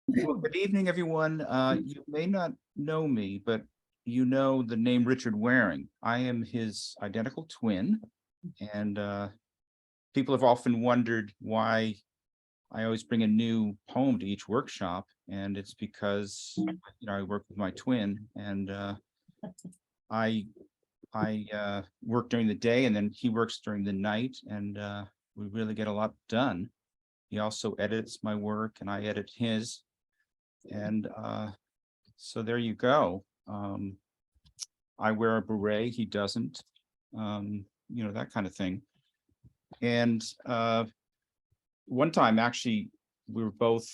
Well, good evening, everyone. You may not know me, but you know the name Richard Waring. I am his identical twin, and people have often wondered why I always bring a new poem to each workshop, and it's because I work with my twin, and I I work during the day, and then he works during the night, and we really get a lot done. He also edits my work, and I edit his, and so there you go. I wear a beret, he doesn't, that kind of thing. And one time, actually, we were both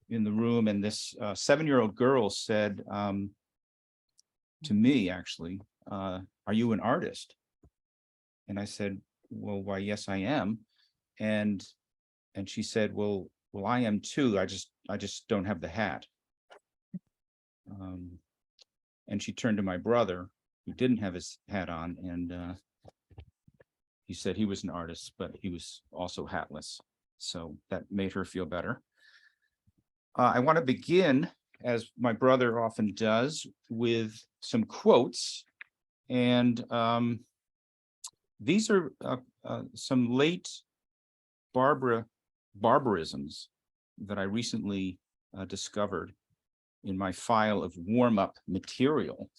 in the room, and this 7-year-old girl said to me, actually, "Are you an artist?" And I said, "Well, why, yes, I am." And she said, "Well, I am too. I just don't have the hat." Um, and she turned to my brother, who didn't have his hat on, and he said he was an artist, but he was also hatless. So that made her feel better. I want to begin, as my brother often does, with some quotes. And these are some late barbarisms that I recently discovered in my file of warm-up material.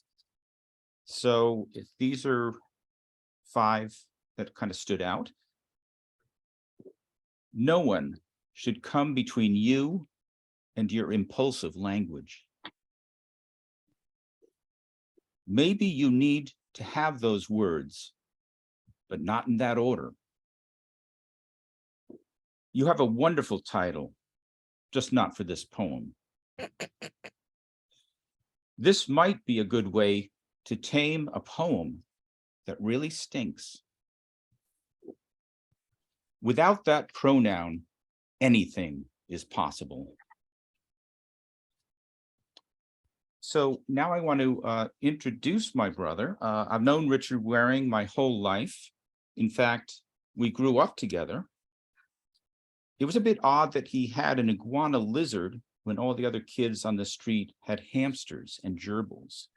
So if these are 5 that kind of stood out. No one should come between you and your impulsive language. Maybe you need to have those words, but not in that order. You have a wonderful title, just not for this poem. This might be a good way to tame a poem that really stinks. Without that pronoun, anything is possible. So now I want to introduce my brother. I've known Richard Waring my whole life. In fact, we grew up together. It was a bit odd that he had an iguana lizard when all the other kids on the street had hamsters and gerbils.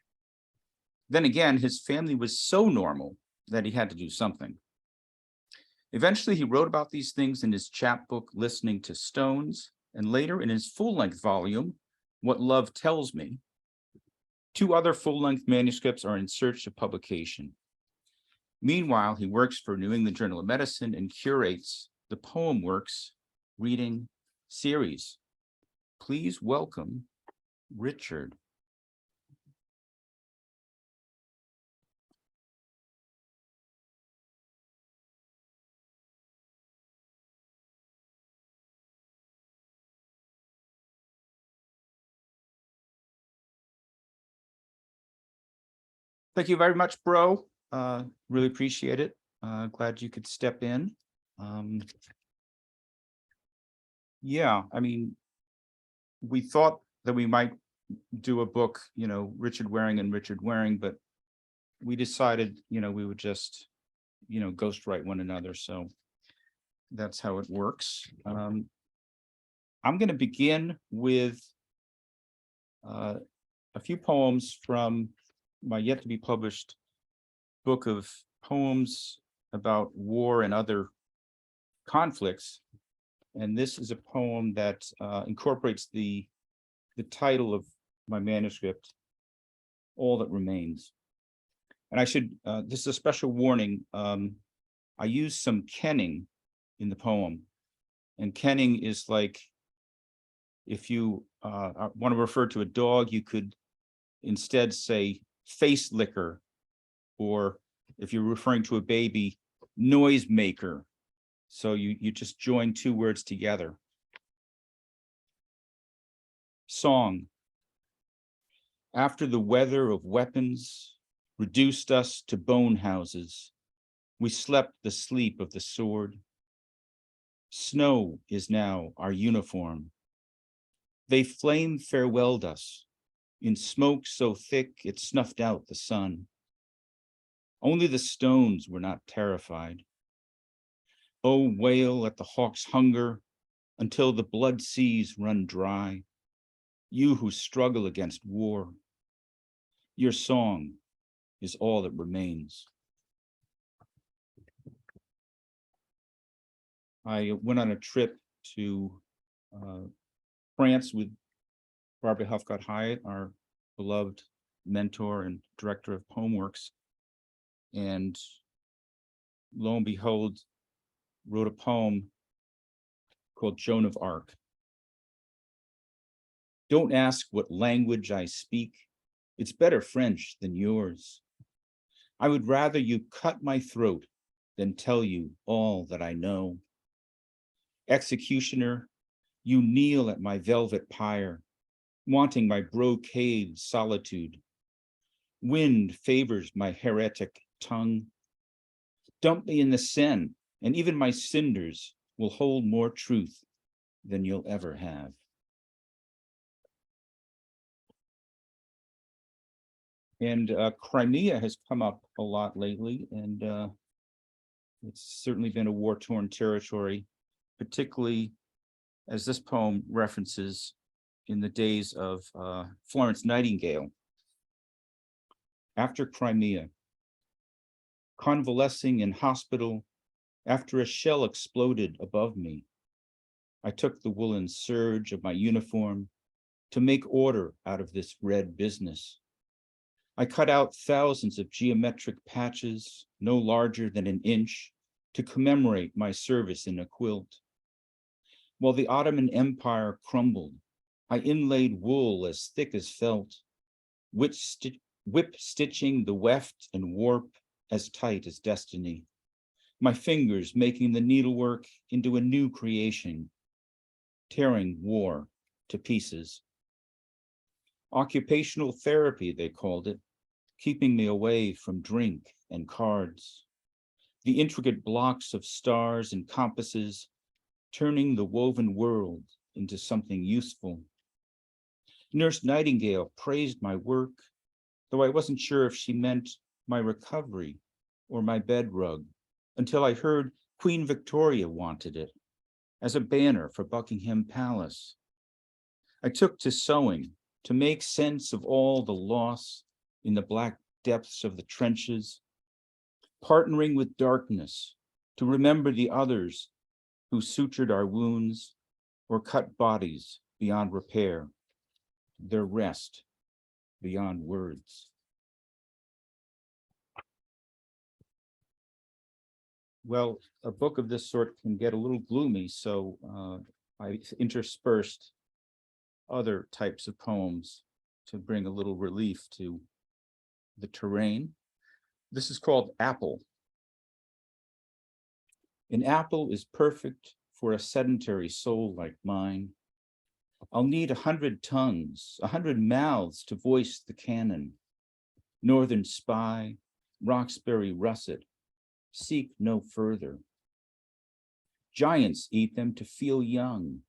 Then again, his family was so normal that he had to do something. Eventually, he wrote about these things in his chapbook, Listening to Stones, and later in his full-length volume, What Love Tells Me. 2 other full-length manuscripts are in search of publication. Meanwhile, he works for New England Journal of Medicine and curates the PoemWorks reading series. Please welcome Richard. Thank you very much, bro. Really appreciate it. Glad you could step in. Yeah, I mean, we thought that we might do a book, Richard Waring and Richard Waring, but we decided, we would just, ghostwrite one another. So that's how it works. I'm going to begin with a few poems from my yet to be published book of poems about war and other conflicts. And this is a poem that incorporates the title of my manuscript, All That Remains. And I should, this is a special warning. I use some kenning in the poem. And kenning is like, if you want to refer to a dog, you could instead say face licker, or if you're referring to a baby, noise maker. So you just join 2 words together. Song. After the weather of weapons reduced us to bone houses, we slept the sleep of the sword. Snow is now our uniform. They flame farewelled us in smoke so thick it snuffed out the sun. Only the stones were not terrified. Oh, wail at the hawk's hunger until the blood seas run dry. you who struggle against war. Your song is all that remains. I went on a trip to France with Barbara Helfgott Hyatt, our beloved mentor and director of PoemWorks. And lo and behold, wrote a poem called Joan of Arc. Don't ask what language I speak. It's better French than yours. I would rather you cut my throat than tell you all that I know. Executioner, you kneel at my velvet pyre, wanting my brocade solitude. Wind favors my heretic tongue. Dump me in the Seine, and even my cinders will hold more truth than you'll ever have. And Crimea has come up a lot lately, and it's certainly been a war-torn territory, particularly as this poem references in the days of Florence Nightingale. After Crimea, convalescing in hospital after a shell exploded above me, I took the woolen serge of my uniform to make order out of this red business. I cut out thousands of geometric patches, no larger than an inch, to commemorate my service in a quilt. While the Ottoman Empire crumbled, I inlaid wool as thick as felt, whip stitching the weft and warp as tight as destiny, my fingers making the needlework into a new creation, tearing war to pieces. Occupational therapy, they called it, keeping me away from drink and cards. The intricate blocks of stars and compasses, turning the woven world into something useful. Nurse Nightingale praised my work, though I wasn't sure if she meant my recovery or my bed rug, until I heard Queen Victoria wanted it as a banner for Buckingham Palace. I took to sewing to make sense of all the loss in the black depths of the trenches, partnering with darkness to remember the others who sutured our wounds or cut bodies beyond repair, their rest beyond words. Well, a book of this sort can get a little gloomy, so I interspersed other types of poems to bring a little relief to the terrain. This is called Apple. An apple is perfect for a sedentary soul like mine. I'll need 100 tongues, 100 mouths to voice the canon. Northern spy, Roxbury russet, seek no further. Giants eat them to feel young.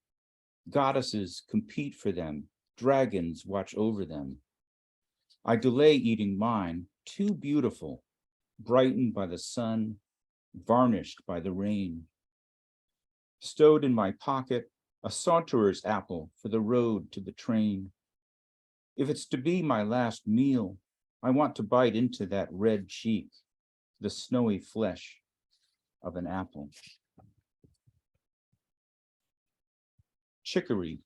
Goddesses compete for them. Dragons watch over them. I delay eating mine, too beautiful, brightened by the sun, varnished by the rain. Stowed in my pocket, a saunterer's apple for the road to the train. If it's to be my last meal, I want to bite into that red cheek, the snowy flesh of an apple. Chicory.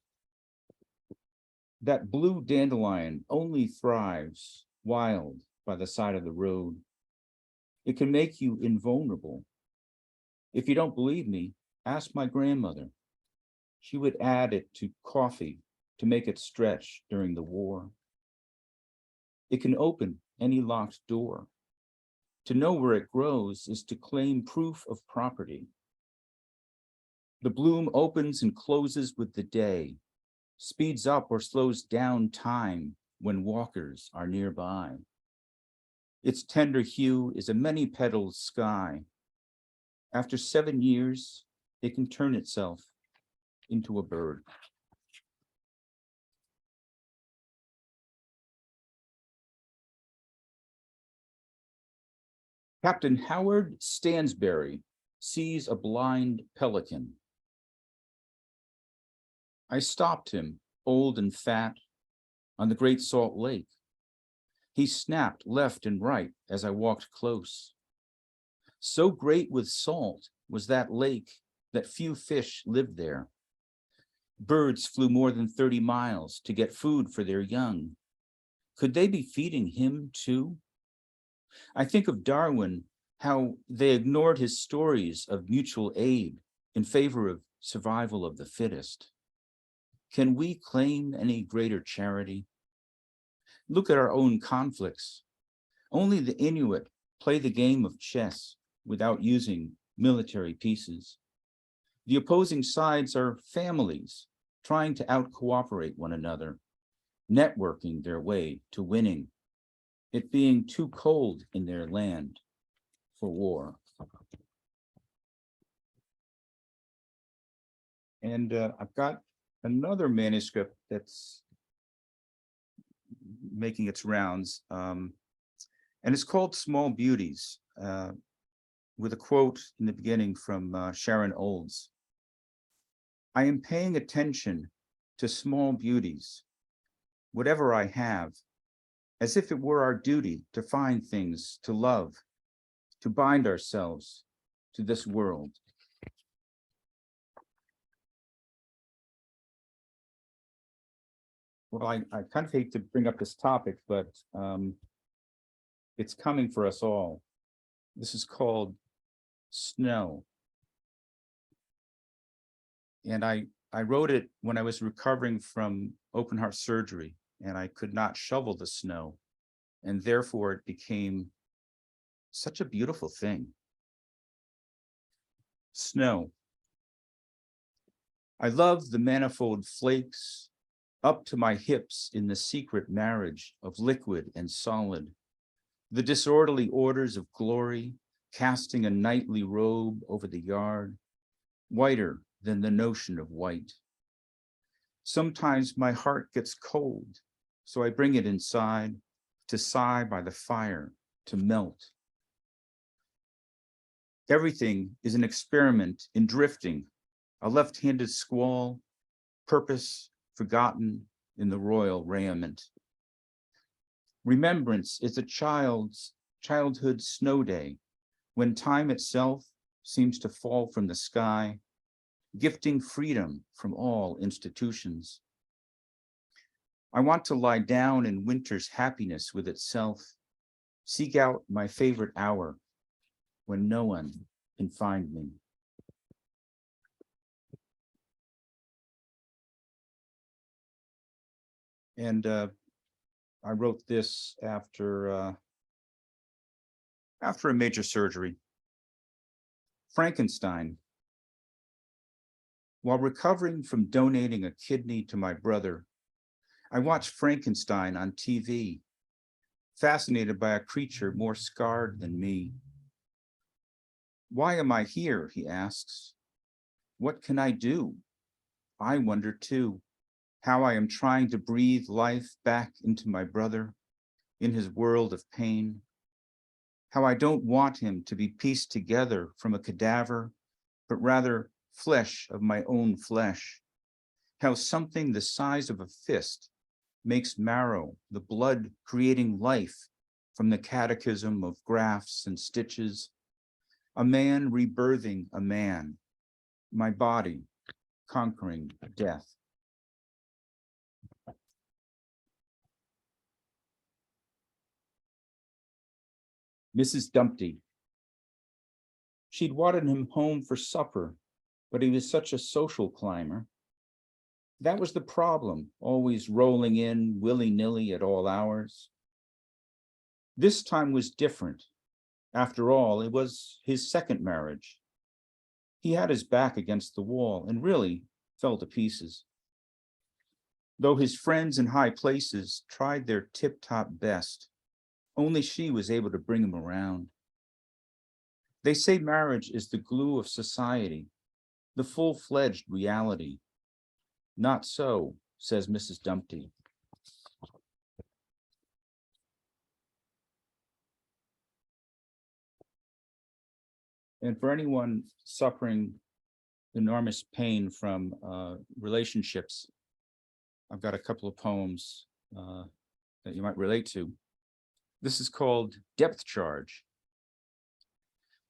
That blue dandelion only thrives wild by the side of the road. It can make you invulnerable. If you don't believe me, ask my grandmother. She would add it to coffee to make it stretch during the war. It can open any locked door. To know where it grows is to claim proof of property. The bloom opens and closes with the day, speeds up or slows down time when walkers are nearby. Its tender hue is a many-petaled sky. After 7 years, it can turn itself into a bird. Captain Howard Stansbury sees a blind pelican. I stopped him, old and fat, on the Great Salt Lake. He snapped left and right as I walked close. So great with salt was that lake that few fish lived there. Birds flew more than 30 miles to get food for their young. Could they be feeding him too? I think of Darwin, how they ignored his stories of mutual aid in favor of survival of the fittest. Can we claim any greater charity? Look at our own conflicts. Only the Inuit play the game of chess without using military pieces. The opposing sides are families trying to out-cooperate one another, networking their way to winning, it being too cold in their land for war. And I've got another manuscript that's making its rounds, and it's called Small Beauties, with a quote in the beginning from Sharon Olds. I am paying attention to small beauties, whatever I have, as if it were our duty to find things to love, to bind ourselves to this world. Well, I kind of hate to bring up this topic, but it's coming for us all. This is called Snow. And I wrote it when I was recovering from open heart surgery, and I could not shovel the snow. And therefore it became such a beautiful thing. Snow. I love the manifold flakes up to my hips in the secret marriage of liquid and solid, the disorderly orders of glory casting a nightly robe over the yard, whiter than the notion of white. Sometimes my heart gets cold, so I bring it inside to sigh by the fire, to melt. Everything is an experiment in drifting, a left-handed squall, purpose forgotten in the royal raiment. Remembrance is a childhood snow day, when time itself seems to fall from the sky, gifting freedom from all institutions. I want to lie down in winter's happiness with itself, seek out my favorite hour when no one can find me. And I wrote this after a major surgery. Frankenstein. While recovering from donating a kidney to my brother, I watched Frankenstein on TV, fascinated by a creature more scarred than me. Why am I here, he asks. What can I do? I wonder too, how I am trying to breathe life back into my brother, in his world of pain. How I don't want him to be pieced together from a cadaver, but rather flesh of my own flesh. How something the size of a fist makes marrow, the blood creating life from the catechism of grafts and stitches. A man rebirthing a man, my body conquering death. Mrs. Dumpty. She'd wanted him home for supper, but he was such a social climber. That was the problem, always rolling in willy-nilly at all hours. This time was different. After all, it was his second marriage. He had his back against the wall and really fell to pieces. Though his friends in high places tried their tip-top best, only she was able to bring him around. They say marriage is the glue of society, the full-fledged reality. Not so, says Mrs. Dumpty. And for anyone suffering enormous pain from relationships, I've got a couple of poems that you might relate to. This is called Depth Charge.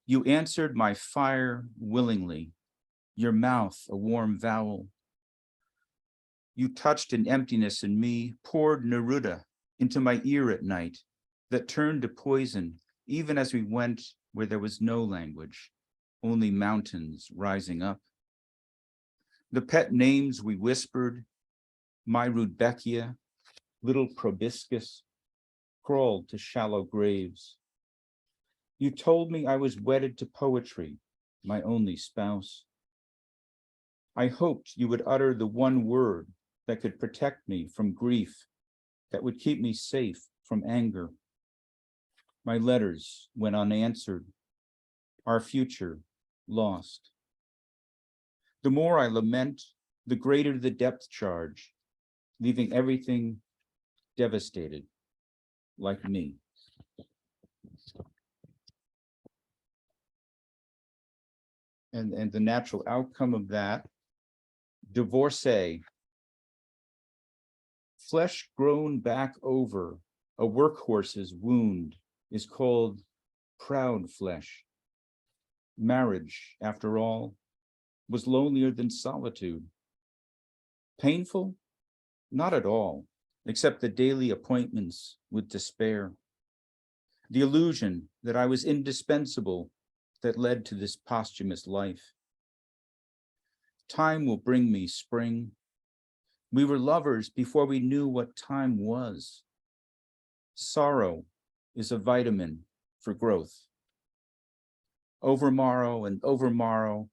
You answered my fire willingly, your mouth a warm vowel. You touched an emptiness in me, poured Neruda into my ear at night that turned to poison, even as we went where there was no language, only mountains rising up. The pet names we whispered, my Rudbeckia, little proboscis, crawled to shallow graves. You told me I was wedded to poetry, my only spouse. I hoped you would utter the one word that could protect me from grief, that would keep me safe from anger. My letters went unanswered, our future lost. The more I lament, the greater the depth charge, leaving everything devastated, like me. And the natural outcome of that, divorcee, flesh grown back over a workhorse's wound is called proud flesh. Marriage, after all, was lonelier than solitude. Painful? Not at all, except the daily appointments with despair. The illusion that I was indispensable that led to this posthumous life. Time will bring me spring. We were lovers before we knew what time was. Sorrow is a vitamin for growth. Overmorrow and overmorrow,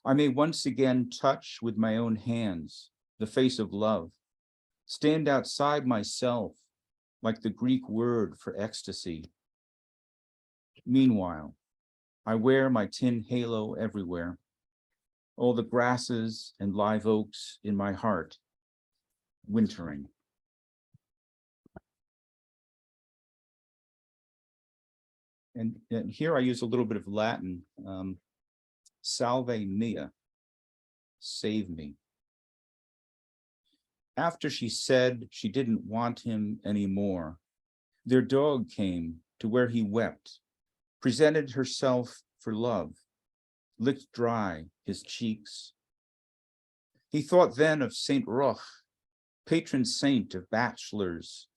I may once again touch with my own hands the face of love, stand outside myself like the Greek word for ecstasy. Meanwhile, I wear my tin halo everywhere, all the grasses and live oaks in my heart, wintering. And here I use a little bit of Latin, salve mea, save me. After she said she didn't want him anymore, their dog came to where he wept, presented herself for love, licked dry his cheeks. He thought then of Saint Roch, patron saint of bachelors,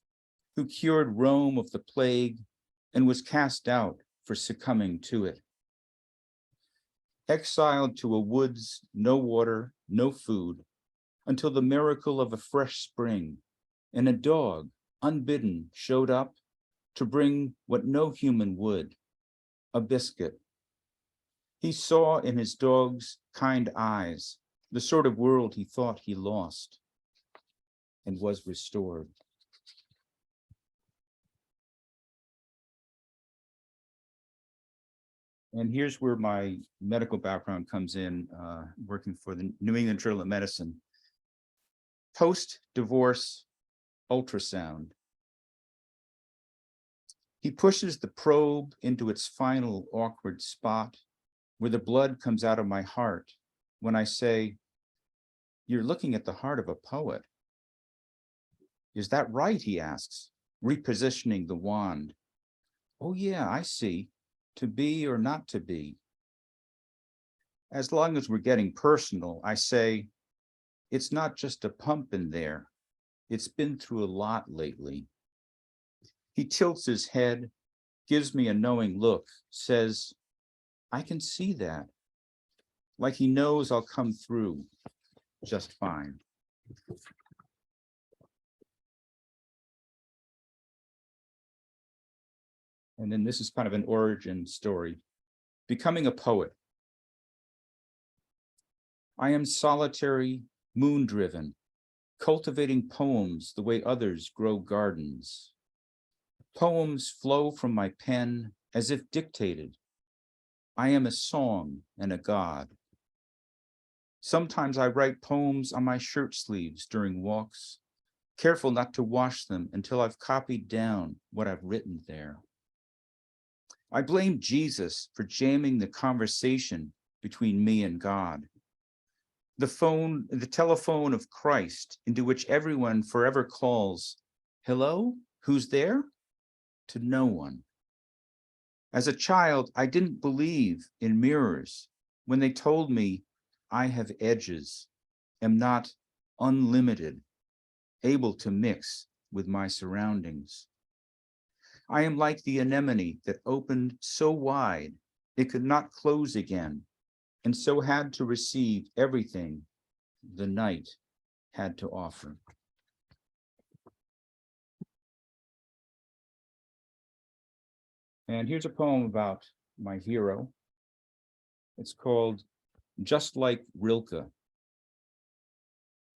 who cured Rome of the plague and was cast out for succumbing to it. Exiled to a woods, no water, no food, until the miracle of a fresh spring, and a dog, unbidden, showed up to bring what no human would, a biscuit. He saw in his dog's kind eyes the sort of world he thought he lost, and was restored. And here's where my medical background comes in, working for the New England Journal of Medicine. Post-divorce ultrasound. He pushes the probe into its final awkward spot where the blood comes out of my heart when I say, "You're looking at the heart of a poet." "Is that right?" he asks, repositioning the wand. "Oh yeah, I see. To be or not to be." As long as we're getting personal, I say, "It's not just a pump in there. It's been through a lot lately." He tilts his head, gives me a knowing look, says, "I can see that," like he knows I'll come through just fine. And then this is kind of an origin story. Becoming a poet. I am solitary, moon-driven, cultivating poems the way others grow gardens. Poems flow from my pen as if dictated. I am a song and a god. Sometimes I write poems on my shirt sleeves during walks, careful not to wash them until I've copied down what I've written there. I blame Jesus for jamming the conversation between me and God. The telephone of Christ into which everyone forever calls Hello? Who's there? To no one. As a child, I didn't believe in mirrors when they told me I have edges, am not unlimited, able to mix with my surroundings. I am like the anemone that opened so wide it could not close again, and so had to receive everything the night had to offer. And here's a poem about my hero. It's called Just Like Rilke.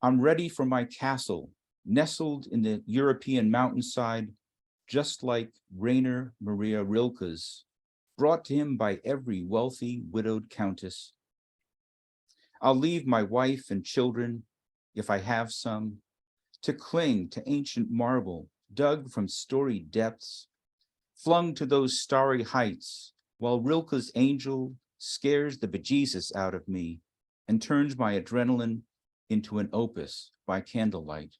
I'm ready for my castle, nestled in the European mountainside, just like Rainer Maria Rilke's, brought to him by every wealthy widowed countess. I'll leave my wife and children, if I have some, to cling to ancient marble dug from storied depths, flung to those starry heights, while Rilke's angel scares the bejesus out of me and turns my adrenaline into an opus by candlelight.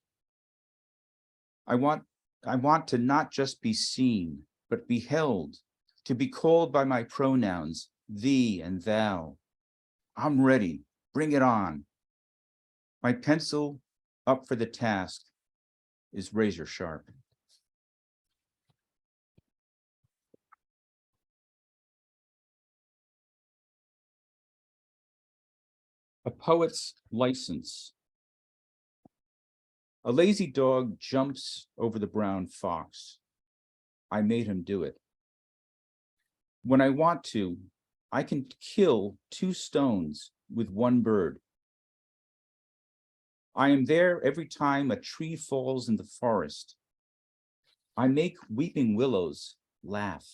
I want to not just be seen, but be held, to be called by my pronouns, thee and thou. I'm ready, bring it on. My pencil, up for the task, is razor sharp. A poet's license. A lazy dog jumps over the brown fox. I made him do it. When I want to, I can kill 2 stones with 1 bird. I am there every time a tree falls in the forest. I make weeping willows laugh.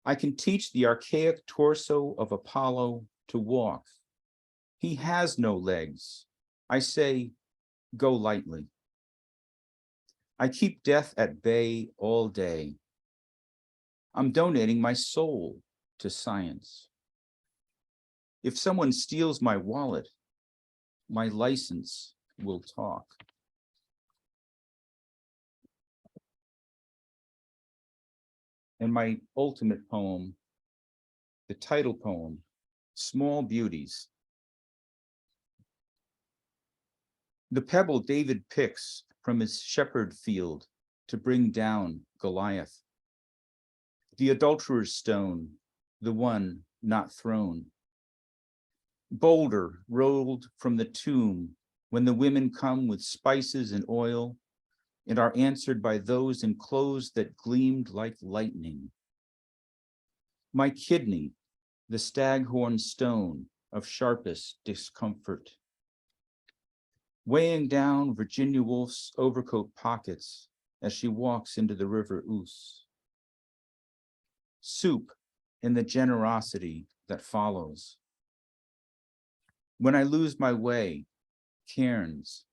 I can teach the archaic torso of Apollo to walk. He has no legs. I say, go lightly. I keep death at bay all day. I'm donating my soul to science. If someone steals my wallet, my license will talk. And my ultimate poem, the title poem, Small Beauties. The pebble David picks from his shepherd field to bring down Goliath. The adulterer's stone, the one not thrown. Boulder rolled from the tomb when the women come with spices and oil and are answered by those in clothes that gleamed like lightning. My kidney, the staghorn stone of sharpest discomfort. Weighing down Virginia Woolf's overcoat pockets as she walks into the river Ouse. Soup in the generosity that follows. When I lose my way, cairns.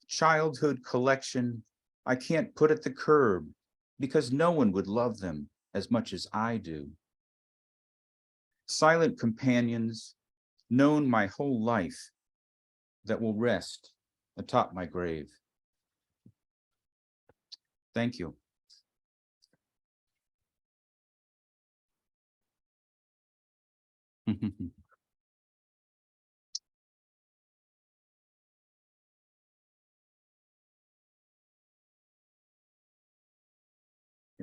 Childhood collection I can't put at the curb because no one would love them as much as I do. Silent companions known my whole life that will rest atop my grave. Thank you.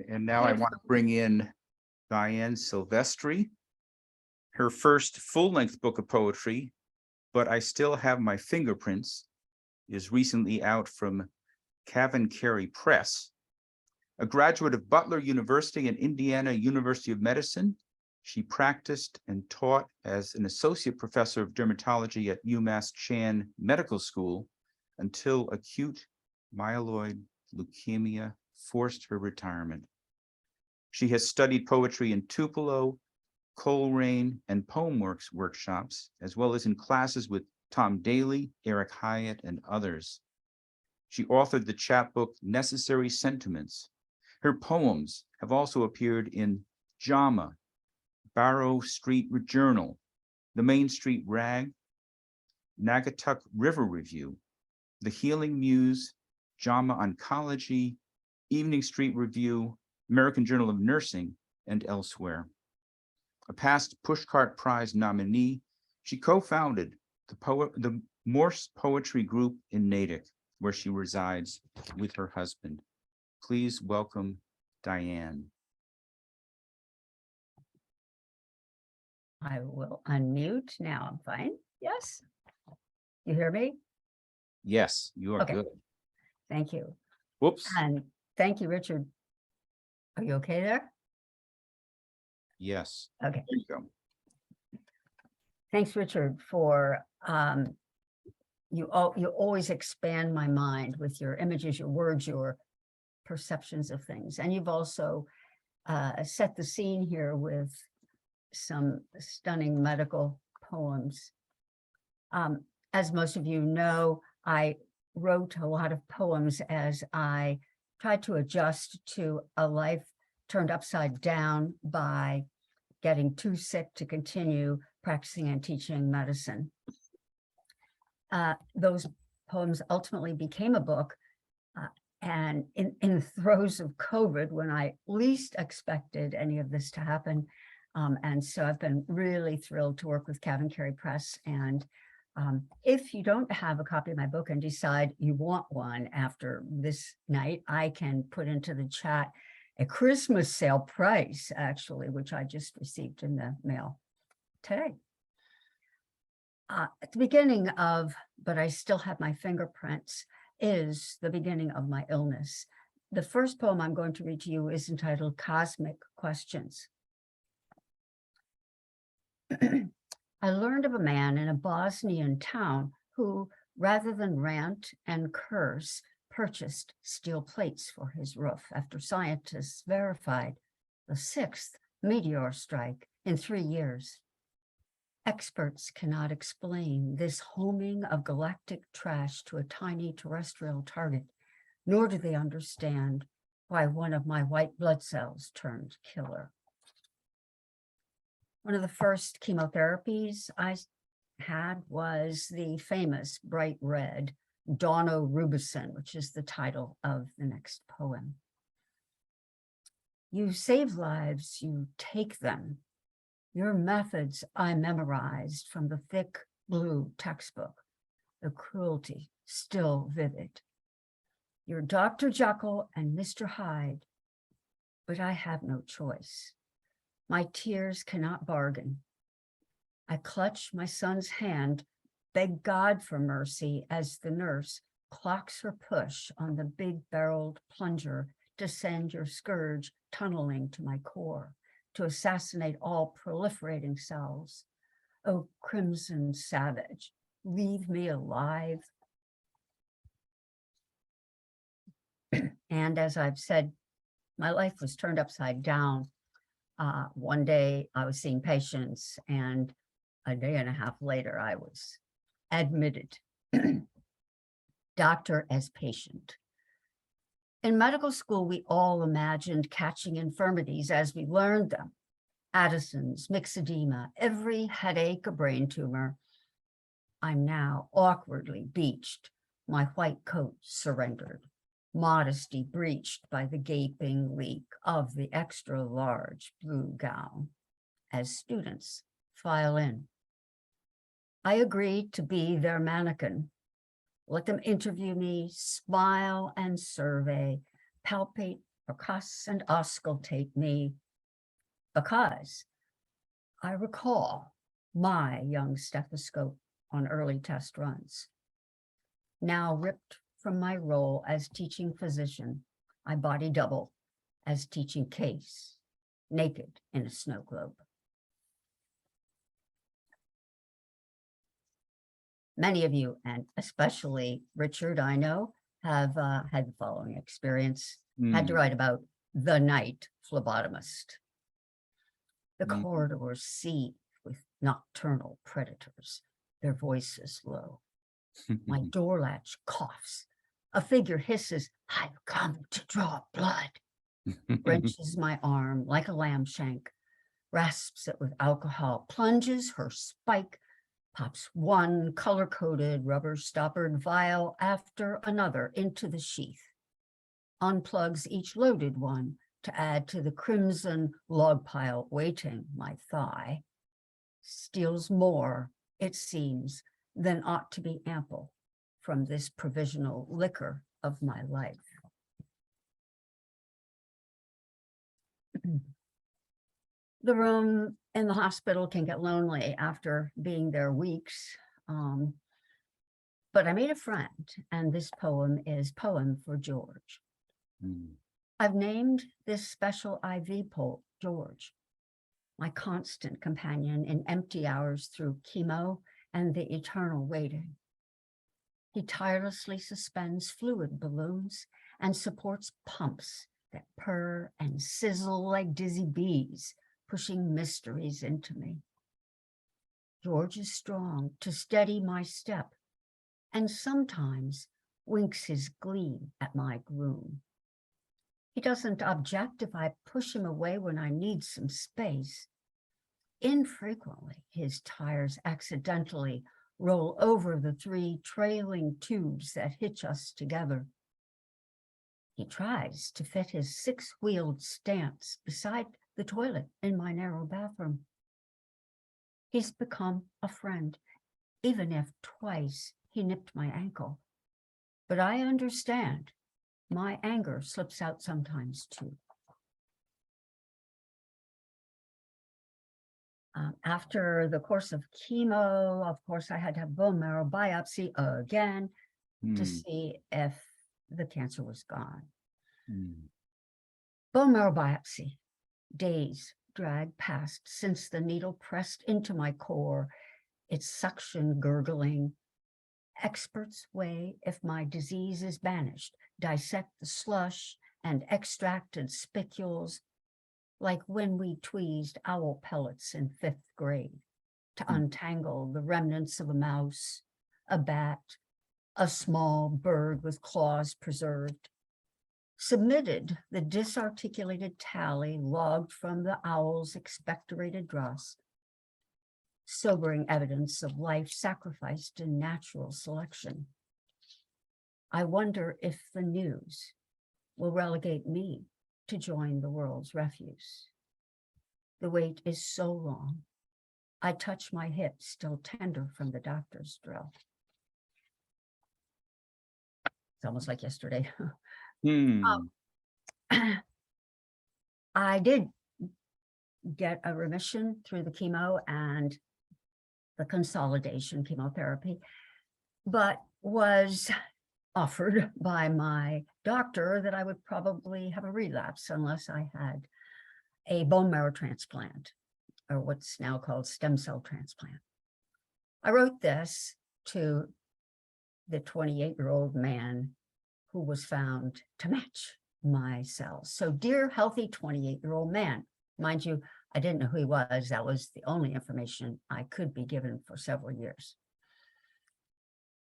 And now I want to bring in Dianne Silvestri, her first full-length book of poetry, But I Still Have My Fingerprints, is recently out from Cavan Carey Press. A graduate of Butler University and Indiana University of Medicine, she practiced and taught as an associate professor of dermatology at UMass Chan Medical School until acute myeloid leukemia forced her retirement. She has studied poetry in Tupelo, Coleraine, and PoemWorks workshops, as well as in classes with Tom Daly, Eric Hyatt, and others. She authored the chapbook Necessary Sentiments. Her poems have also appeared in JAMA, Barrow Street Journal, the Main Street Rag, Naugatuck River Review, The Healing Muse, JAMA Oncology, Evening Street Review, American Journal of Nursing, and elsewhere. A past Pushcart Prize nominee, she co-founded the Morse Poetry Group in Natick, where she resides with her husband. Please welcome Dianne. I will unmute now. I'm fine. Yes. You hear me? Yes, you are Okay. good. Thank you. Whoops. And thank you, Richard. Are you okay there? Yes. Okay. There you go. Thanks, Richard, for you always expand my mind with your images, your words, your perceptions of things. And you've also set the scene here with some stunning medical poems. As most of you know, I wrote a lot of poems as I tried to adjust to a life turned upside down by getting too sick to continue practicing and teaching medicine. Those poems ultimately became a book, and in the throes of COVID, when I least expected any of this to happen. And so I've been really thrilled to work with Cavan Carey Press. And if you don't have a copy of my book and decide you want one after this night, I can put into the chat a Christmas sale price, actually, which I just received in the mail today. At the beginning of, but I still have my fingerprints, is the beginning of my illness. The first poem I'm going to read to you is entitled Cosmic Questions. I learned of a man in a Bosnian town who, rather than rant and curse, purchased steel plates for his roof after scientists verified the 6th meteor strike in 3 years. Experts cannot explain this homing of galactic trash to a tiny terrestrial target, nor do they understand why one of my white blood cells turned killer. One of the first chemotherapies I had was the famous bright red Dawnarubicin, which is the title of the next poem. You save lives, you take them. Your methods I memorized from the thick blue textbook, the cruelty still vivid. You're Dr. Jekyll and Mr. Hyde, but I have no choice. My tears cannot bargain. I clutch my son's hand, beg God for mercy as the nurse clocks her push on the big-barreled plunger to send your scourge tunneling to my core, to assassinate all proliferating cells. Oh, crimson savage, leave me alive. And as I've said, my life was turned upside down. One day I was seeing patients, and a day and a half later I was admitted, doctor as patient. In medical school, we all imagined catching infirmities as we learned them. Addison's, myxedema, every headache, a brain tumor. I'm now awkwardly beached, my white coat surrendered, modesty breached by the gaping leak of the extra large blue gown, as students file in. I agreed to be their mannequin. Let them interview me, smile and survey, palpate, percuss and auscultate me, because I recall my young stethoscope on early test runs. Now ripped from my role as teaching physician, I body double as teaching case, naked in a snow globe. Many of you, and especially Richard, I know, have had the following experience. Had to write about the night phlebotomist. The corridors seethe with nocturnal predators, their voices low. My door latch coughs. A figure hisses, I've come to draw blood. Wrenches my arm like a lamb shank, rasps it with alcohol, plunges her spike pops one color-coded rubber stoppered vial after another into the sheath, unplugs each loaded one to add to the crimson log pile waiting my thigh, steals more, it seems, than ought to be ample from this provisional liquor of my life. The room in the hospital can get lonely after being there weeks. But I made a friend, and this poem is Poem for George. I've named this special IV pole George, my constant companion in empty hours through chemo and the eternal waiting. He tirelessly suspends fluid balloons and supports pumps that purr and sizzle like dizzy bees, pushing mysteries into me. George is strong to steady my step, and sometimes winks his glee at my gloom. He doesn't object if I push him away when I need some space. Infrequently, his tires accidentally roll over the 3 trailing tubes that hitch us together. He tries to fit his 6-wheeled stance beside the toilet in my narrow bathroom. He's become a friend, even if twice he nipped my ankle. But I understand. My anger slips out sometimes too. After the course of chemo, of course, I had to have bone marrow biopsy again to see if the cancer was gone. Bone marrow biopsy. Days dragged past since the needle pressed into my core, its suction gurgling. Experts weigh if my disease is banished, dissect the slush and extracted spicules, like when we tweezed owl pellets in 5th grade to untangle the remnants of a mouse, a bat, a small bird with claws preserved. Submitted the disarticulated tally logged from the owl's expectorated dross, sobering evidence of life sacrificed in natural selection. I wonder if the news will relegate me to join the world's refuse. The wait is so long. I touch my hip, still tender from the doctor's drill. It's almost like yesterday. I did get a remission through the chemo and the consolidation chemotherapy, but was offered by my doctor that I would probably have a relapse unless I had a bone marrow transplant, or what's now called stem cell transplant. I wrote this to the 28-year-old man who was found to match my cells. So dear, healthy 28-year-old man, mind you, I didn't know who he was. That was the only information I could be given for several years.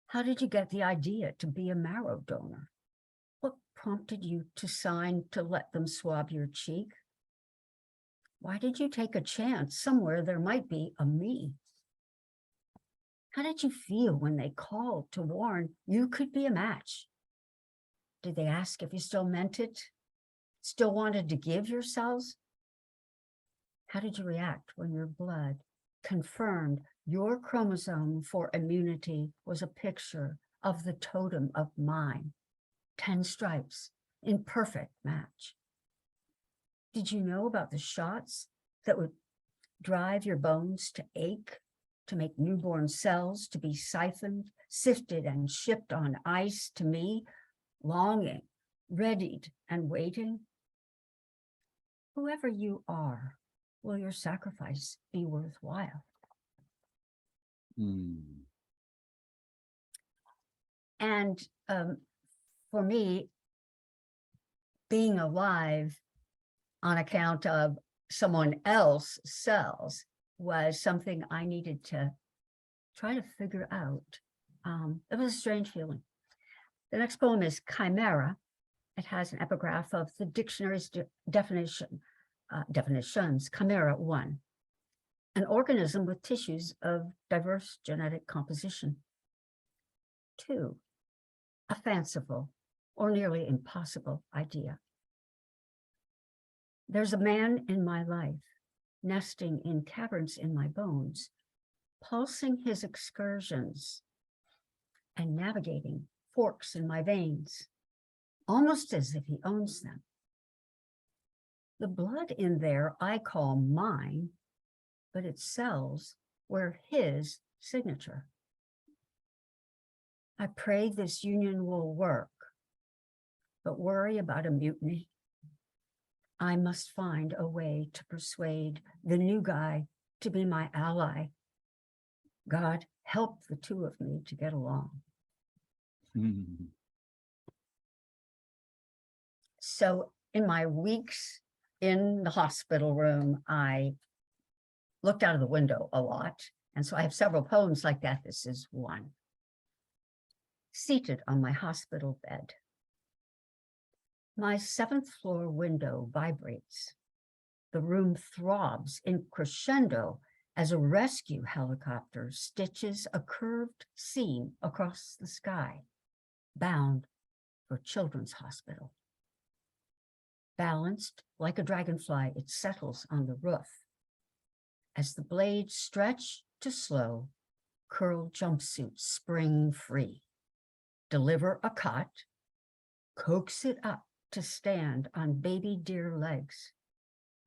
How did you get the idea to be a marrow donor? What prompted you to sign to let them swab your cheek? Why did you take a chance somewhere there might be a me? How did you feel when they called to warn you could be a match? Did they ask if you still meant it? Still wanted to give your cells? How did you react when your blood confirmed your chromosome for immunity was a picture of the totem of mine, 10 stripes in perfect match? Did you know about the shots that would drive your bones to ache, to make newborn cells to be siphoned, sifted, and shipped on ice to me, longing, readied, and waiting? Whoever you are, will your sacrifice be worthwhile? And for me, being alive on account of someone else's cells was something I needed to try to figure out. It was a strange feeling. The next poem is Chimera. It has an epigraph of the dictionary's definitions, Chimera 1. an organism with tissues of diverse genetic composition. 2, a fanciful or nearly impossible idea. There's a man in my life, nesting in caverns in my bones, pulsing his excursions and navigating forks in my veins, almost as if he owns them. The blood in there I call mine, but its cells were his signature. I pray this union will work, but worry about a mutiny. I must find a way to persuade the new guy to be my ally. God, help the two of me to get along. So in my weeks in the hospital room, I looked out of the window a lot. And so I have several poems like that. This is one. Seated on my hospital bed. My 7th floor window vibrates. The room throbs in crescendo as a rescue helicopter stitches a curved seam across the sky, bound for Children's Hospital. Balanced like a dragonfly, it settles on the roof. As the blades stretch to slow, curled jumpsuits spring free. Deliver a cot, coax it up to stand on baby deer legs,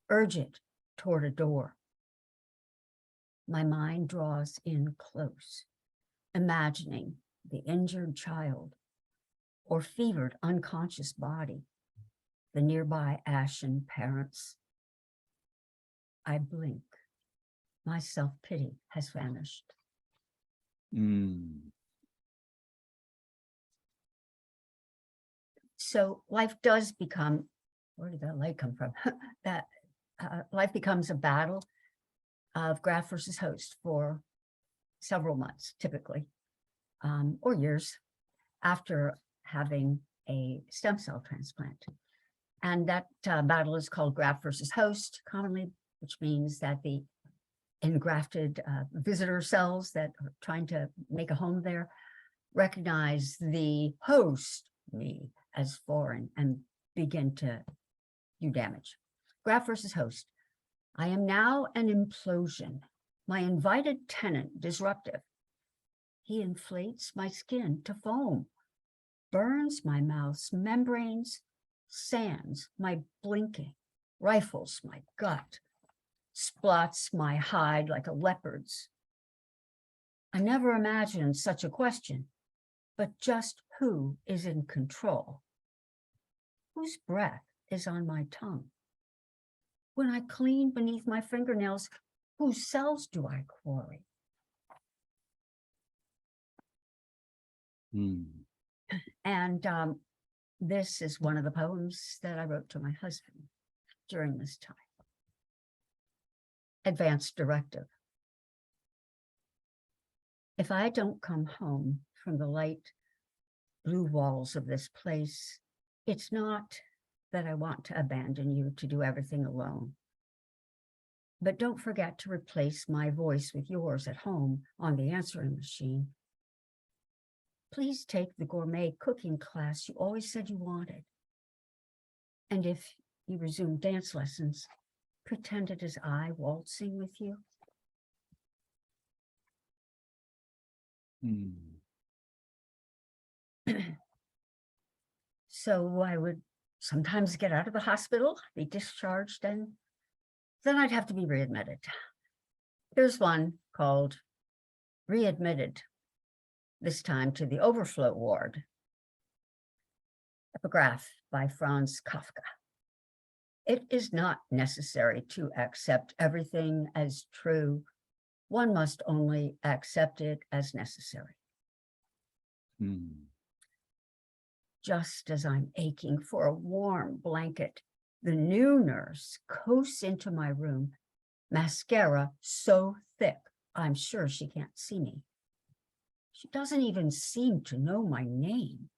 urge it toward a door. My mind draws in close, imagining the injured child or fevered unconscious body, the nearby ashen parents. I blink. My self-pity has vanished. So life does become, where did that light come from? That life becomes a battle of graft versus host for several months, typically, or years after having a stem cell transplant. And that battle is called graft versus host, commonly, which means that the engrafted visitor cells that are trying to make a home there recognize the host, me, as foreign and begin to do damage. Graft versus host. I am now an implosion, my invited tenant disruptive. He inflates my skin to foam, burns my mouth's membranes, sands my blinking, rifles my gut, splots my hide like a leopard's. I never imagined such a question, but just who is in control? Whose breath is on my tongue? When I clean beneath my fingernails, whose cells do I quarry? And this is one of the poems that I wrote to my husband during this time. Advanced directive. If I don't come home from the light blue walls of this place, it's not that I want to abandon you to do everything alone. But don't forget to replace my voice with yours at home on the answering machine. Please take the gourmet cooking class you always said you wanted. And if you resume dance lessons, pretend it is I waltzing with you. So I would sometimes get out of the hospital, be discharged, and then I'd have to be readmitted. Here's one called Readmitted, this time to the overflow ward. Epigraph by Franz Kafka. It is not necessary to accept everything as true. One must only accept it as necessary. Just as I'm aching for a warm blanket, the new nurse coasts into my room, mascara so thick, I'm sure she can't see me. She doesn't even seem to know my name,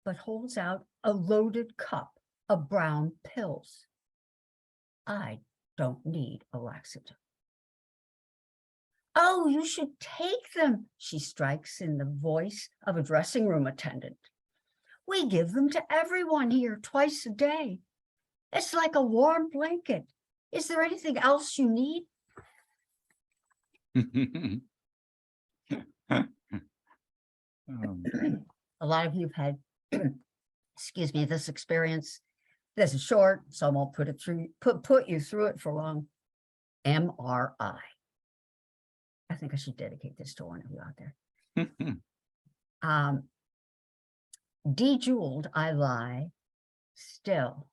but holds out a loaded cup of brown pills. I don't need a laxative. Oh, you should take them, she strikes in the voice of a dressing room attendant. We give them to everyone here twice a day. It's like a warm blanket. Is there anything else you need? A lot of you've had, excuse me, this experience. This is short, so I won't put you through it for long. MRI. I think I should dedicate this to one of you out there. Dejeweled I lie, still,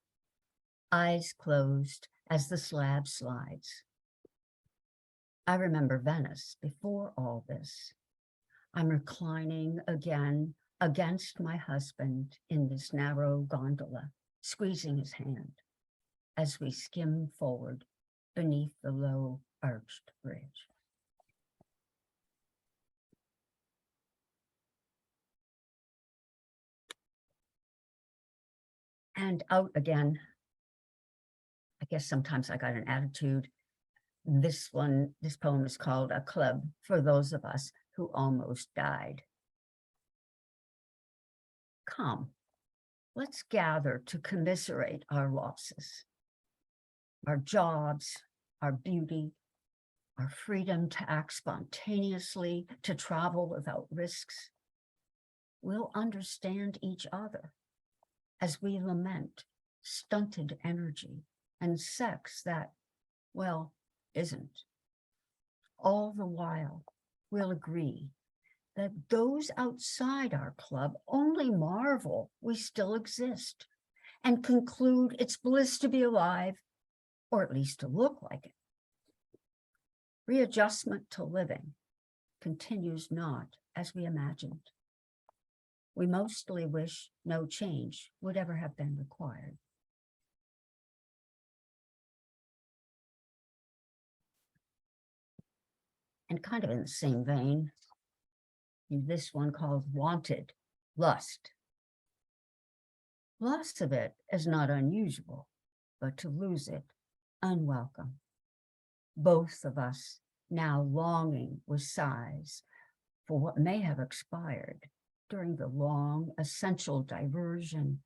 eyes closed as the slab slides. I remember Venice before all this. I'm reclining again against my husband in this narrow gondola, squeezing his hand as we skim forward beneath the low arched bridge. And out again. I guess sometimes I got an attitude. This poem is called A Club for Those of Us Who Almost Died. Come, let's gather to commiserate our losses, our jobs, our beauty, our freedom to act spontaneously, to travel without risks. We'll understand each other as we lament stunted energy and sex that, well, isn't. All the while, we'll agree that those outside our club only marvel we still exist and conclude it's bliss to be alive, or at least to look like it. Readjustment to living continues not as we imagined. We mostly wish no change would ever have been required. And kind of in the same vein, this one called Wanted, Lust. Loss of it is not unusual, but to lose it, unwelcome. Both of us now longing with sighs for what may have expired during the long, essential diversion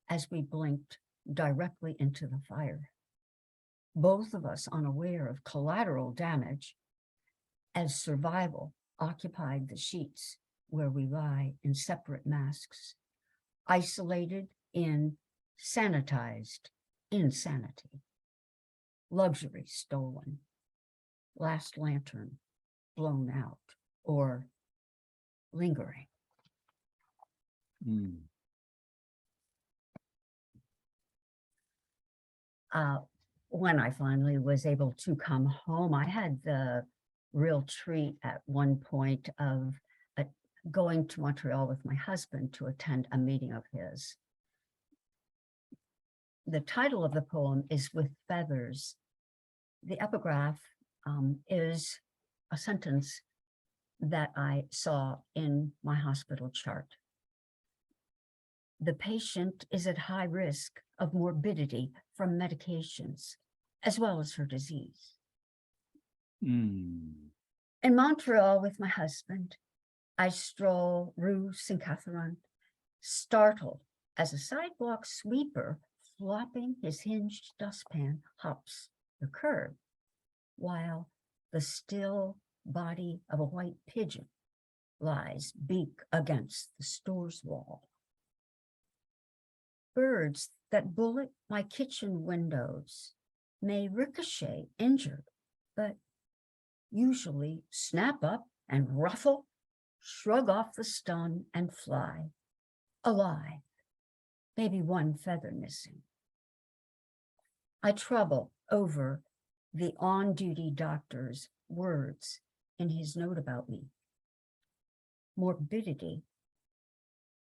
as we blinked directly into the fire. Both of us unaware of collateral damage as survival occupied the sheets where we lie in separate masks, isolated in sanitized insanity, luxury stolen, last lantern blown out, or lingering. When I finally was able to come home, I had the real treat at one point of going to Montreal with my husband to attend a meeting of his. The title of the poem is With Feathers. The epigraph is a sentence that I saw in my hospital chart. The patient is at high risk of morbidity from medications, as well as her disease. In Montreal with my husband, I stroll Rue Saint-Catherine, startled as a sidewalk sweeper flopping his hinged dustpan hops the curb, while the still body of a white pigeon lies beak against the store's wall. Birds that bullet my kitchen windows may ricochet injured, but usually snap up and ruffle, shrug off the stun and fly, alive, maybe one feather missing. I trouble over the on-duty doctor's words in his note about me. Morbidity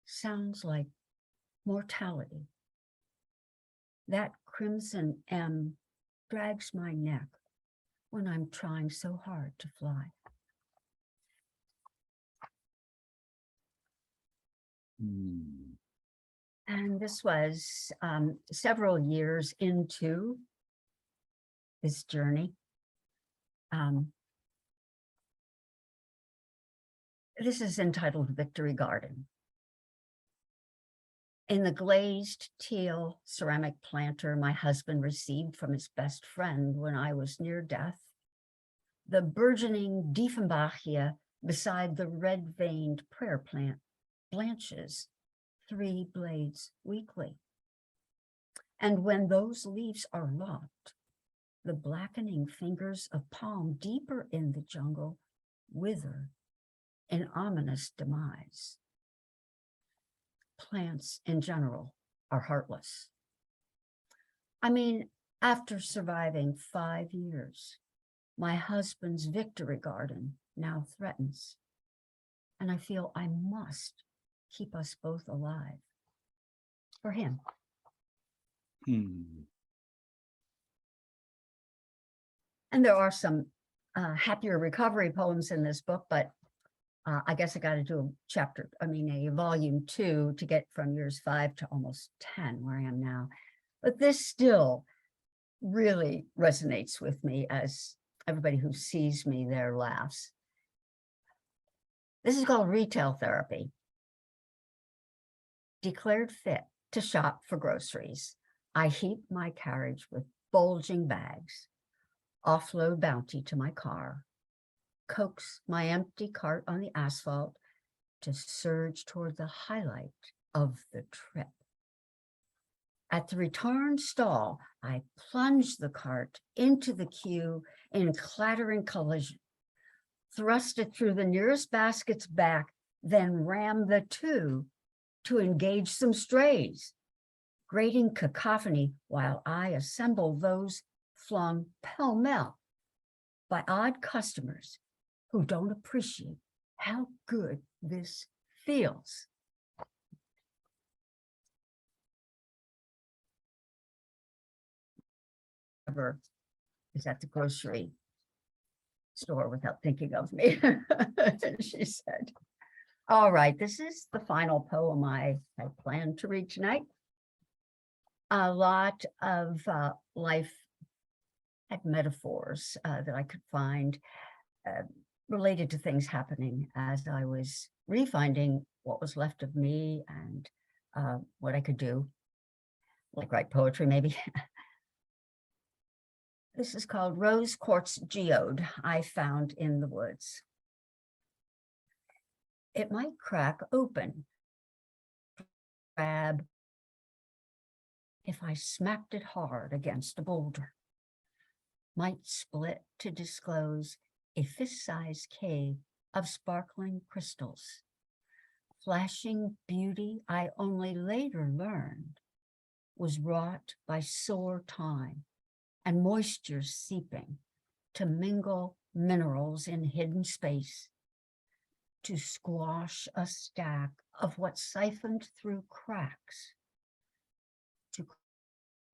sounds like mortality. That crimson M drags my neck when I'm trying so hard to fly. And this was several years into this journey. This is entitled Victory Garden. In the glazed teal ceramic planter my husband received from his best friend when I was near death, the burgeoning Dieffenbachia beside the red-veined prayer plant blanches 3 blades weekly. And when those leaves are lopped, the blackening fingers of palm deeper in the jungle wither in ominous demise. Plants in general are heartless. I mean, after surviving 5 years, my husband's victory garden now threatens, and I feel I must keep us both alive for him. And there are some happier recovery poems in this book, but I guess I got to do a volume 2 to get from years 5 to almost 10 where I am now. But this still really resonates with me, as everybody who sees me there laughs. This is called Retail Therapy. Declared fit to shop for groceries, I heap my carriage with bulging bags, offload bounty to my car, coax my empty cart on the asphalt to surge toward the highlight of the trip. At the return stall, I plunge the cart into the queue in clattering collision, thrust it through the nearest basket's back, then ram the 2 to engage some strays, grating cacophony while I assemble those flung pell-mell by odd customers who don't appreciate how good this feels. Ever is at the grocery store without thinking of me. She said, all right, this is the final poem I plan to read tonight. A lot of life had metaphors that I could find related to things happening as I was refinding what was left of me and what I could do, like write poetry maybe. This is called Rose Quartz Geode I Found in the Woods. It might crack open, grab, if I smacked it hard against a boulder. Might split to disclose a fist-sized cave of sparkling crystals. Flashing beauty I only later learned was wrought by sore time and moisture seeping to mingle minerals in hidden space, to squash a stack of what siphoned through cracks,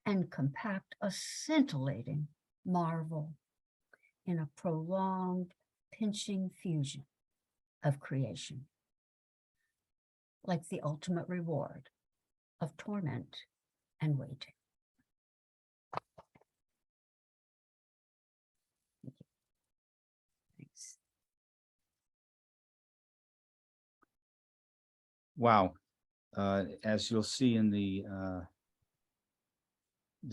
and compact a scintillating marvel in a prolonged pinching fusion of creation, like the ultimate reward of torment and waiting. Thanks. Wow. As you'll see in the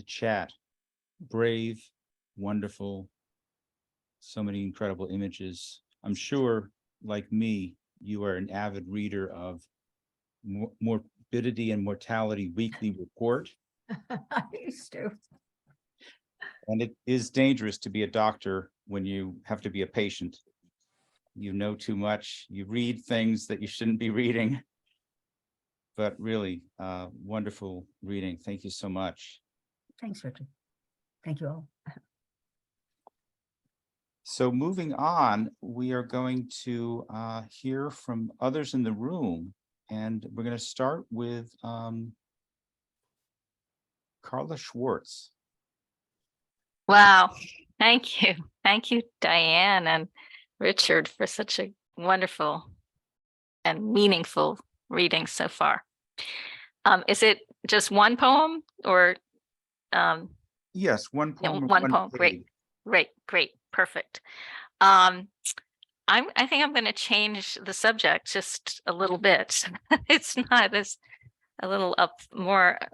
chat, brave, wonderful, so many incredible images. I'm sure, like me, you are an avid reader of Morbidity and Mortality Weekly Report. I used to. And it is dangerous to be a doctor when you have to be a patient. You know too much, you read things that you shouldn't be reading. But really, wonderful reading. Thank you so much. Thanks, Richard. Thank you all. So moving on, we are going to hear from others in the room, and we're going to start with Carla Schwartz. Wow. Thank you. Thank you, Diane and Richard, for such a wonderful and meaningful reading so far. Is it just one poem or? Yes, one poem. One poem. Great. Great. Great. Perfect. I think I'm going to change the subject just a little bit. It's not this a little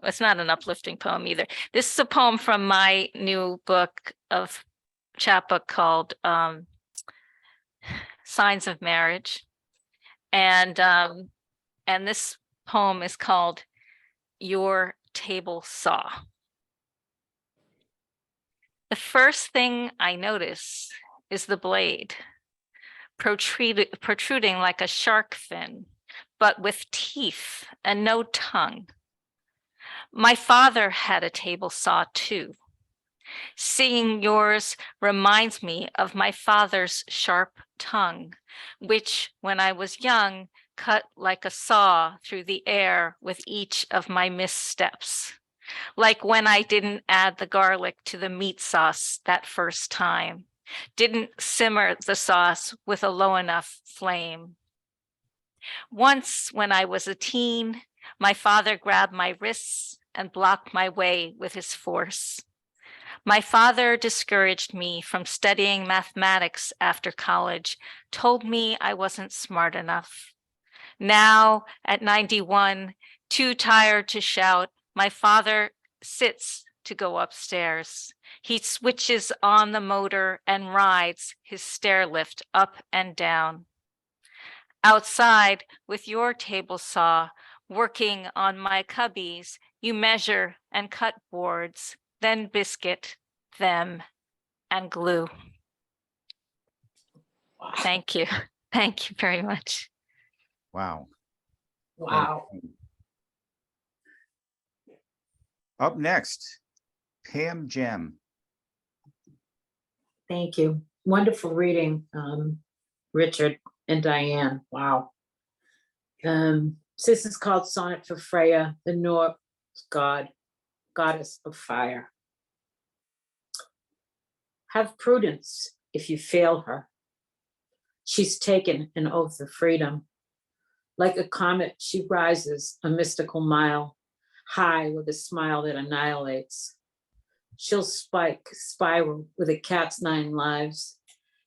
it's not an uplifting poem either. This is a poem from my new chapbook called Signs of Marriage. And this poem is called Your Table Saw. The first thing I notice is the blade, protruding like a shark fin, but with teeth and no tongue. My father had a table saw too. Seeing yours reminds me of my father's sharp tongue, which, when I was young, cut like a saw through the air with each of my missteps. Like when I didn't add the garlic to the meat sauce that first time, didn't simmer the sauce with a low enough flame. Once, when I was a teen, my father grabbed my wrists and blocked my way with his force. My father discouraged me from studying mathematics after college, told me I wasn't smart enough. Now, at 91, too tired to shout, my father sits to go upstairs. He switches on the motor and rides his stair lift up and down. Outside, with your table saw, working on my cubbies, you measure and cut boards, then biscuit them and glue. Thank you. Thank you very much. Wow. Wow. Up next, Pam Gem. Thank you. Wonderful reading, Richard and Diane. Wow. This is called Sonnet for Freya, the Norse goddess of fire. Have prudence if you fail her. She's taken an oath of freedom. Like a comet, she rises a mystical mile, high with a smile that annihilates. She'll spiral with a cat's 9 lives,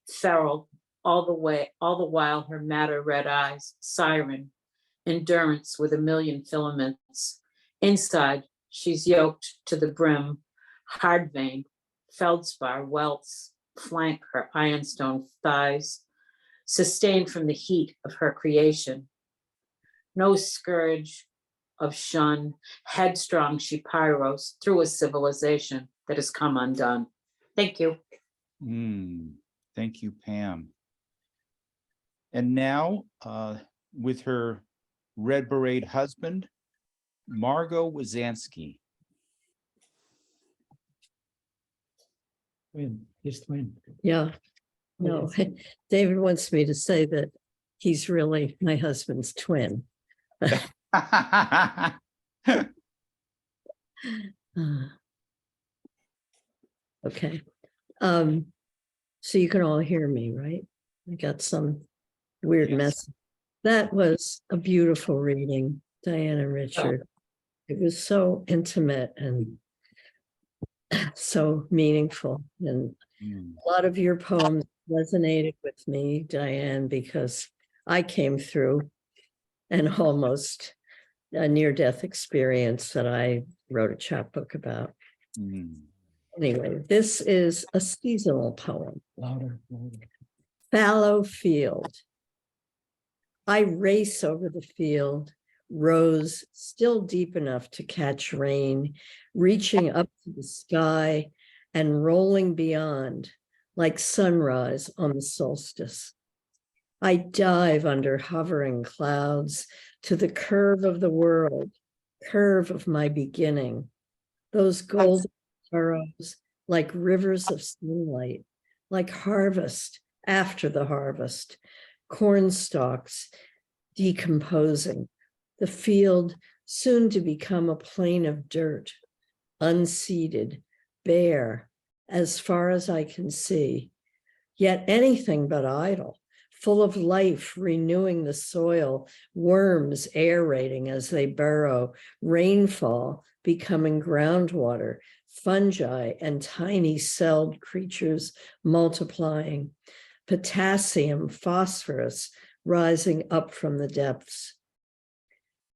feral all the while her madder red eyes, siren, endurance with 1,000,000 filaments. Inside, she's yoked to the brim, hard vein, feldspar welts flank her ironstone thighs, sustained from the heat of her creation. No scourge of shun, headstrong she pyros through a civilization that has come undone. Thank you. Thank you, Pam. And now, with her red beret husband, Margot Wazansky. His twin. Yeah, no, David wants me to say that he's really my husband's twin. Okay. So you can all hear me, right? I got some weird Yes. mess. That was a beautiful reading, Diane and Richard. It was so intimate and so meaningful. And a lot of your poems resonated with me, Diane, because I came through an almost a near-death experience that I wrote a chapbook about. Anyway, this is a seasonal poem. Louder, louder. Fallow field. I race over the field, rows still deep enough to catch rain, reaching up to the sky and rolling beyond like sunrise on the solstice. I dive under hovering clouds to the curve of the world, curve of my beginning. Those golden furrows like rivers of sunlight, like harvest after the harvest, corn stalks decomposing, the field soon to become a plain of dirt, unseeded, bare, as far as I can see, yet anything but idle, full of life, renewing the soil, worms aerating as they burrow, rainfall becoming groundwater, fungi and tiny celled creatures multiplying. potassium, phosphorus rising up from the depths.